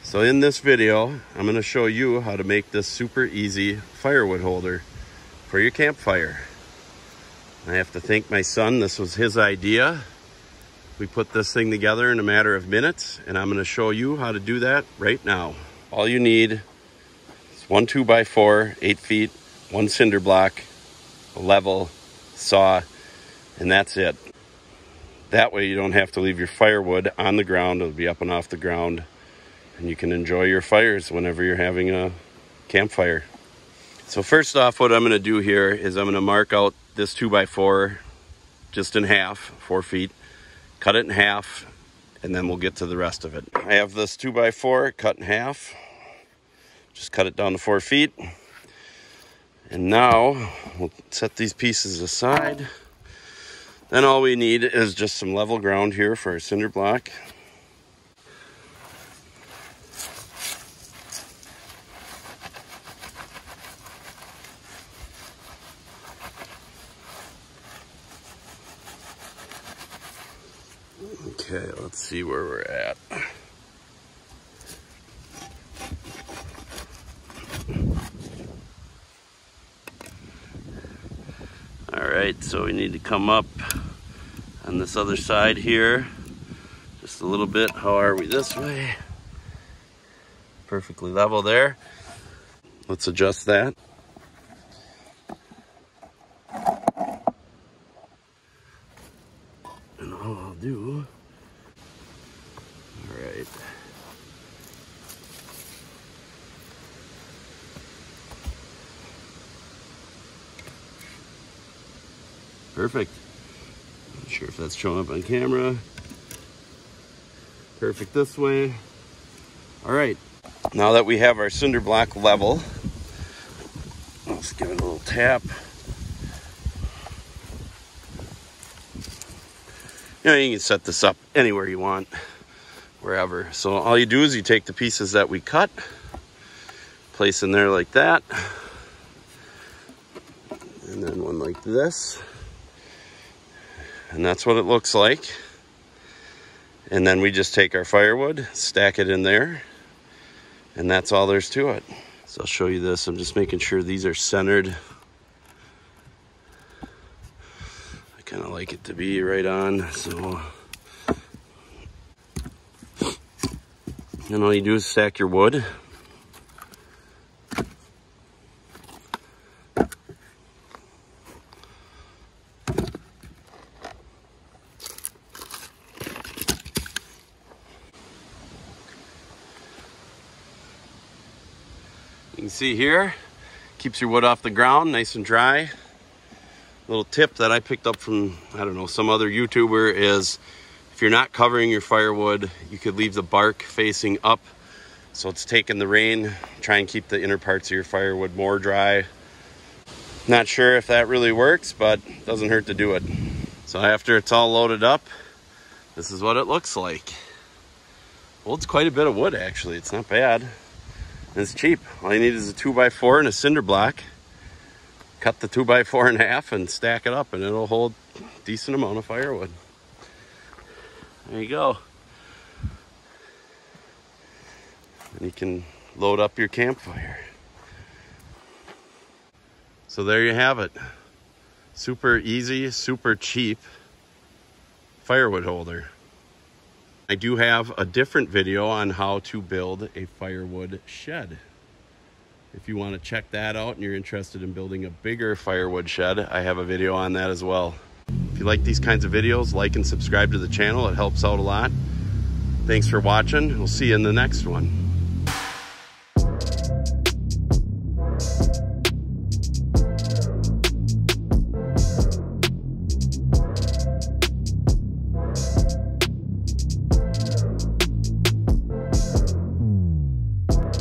So in this video, I'm going to show you how to make this super easy firewood holder for your campfire. I have to thank my son. This was his idea. We put this thing together in a matter of minutes, and I'm going to show you how to do that right now. All you need is one 2x4, 8 feet, one cinder block, a level, saw, and that's it. That way you don't have to leave your firewood on the ground. It'll be up and off the ground, and you can enjoy your fires whenever you're having a campfire. So first off, what I'm going to do here is I'm going to mark out this 2x4 just in half, 4 feet, cut it in half, and then we'll get to the rest of it. I have this 2x4 cut in half. Just cut it down to 4 feet. And now we'll set these pieces aside. Then all we need is just some level ground here for our cinder block. Okay, let's see where we're at. All right, so we need to come up on this other side here just a little bit. How are we this way? Perfectly level there. Let's adjust that. And all I'll do, all right. Perfect. Not sure if that's showing up on camera. Perfect this way. All right. Now that we have our cinder block level, let's give it a little tap. You know, you can set this up anywhere you want, wherever. So all you do is you take the pieces that we cut, place in there like that, and then one like this. And that's what it looks like. And then we just take our firewood, stack it in there, and that's all there's to it. So I'll show you this. I'm just making sure these are centered. I kind of like it to be right on. So, and all you do is stack your wood. You can see here, keeps your wood off the ground, nice and dry. Little tip that I picked up from, I don't know, some other YouTuber is if you're not covering your firewood, you could leave the bark facing up so it's taking the rain. Try and keep the inner parts of your firewood more dry. Not sure if that really works, but it doesn't hurt to do it. So after it's all loaded up, this is what it looks like. Holds quite a bit of wood actually, it's not bad. It's cheap. All you need is a 2x4 and a cinder block. Cut the 2x4 in half and stack it up, and it'll hold a decent amount of firewood. There you go. And you can load up your campfire. So there you have it. Super easy, super cheap firewood holder. I do have a different video on how to build a firewood shed. If you want to check that out and you're interested in building a bigger firewood shed, I have a video on that as well. If you like these kinds of videos, like and subscribe to the channel. It helps out a lot. Thanks for watching. We'll see you in the next one.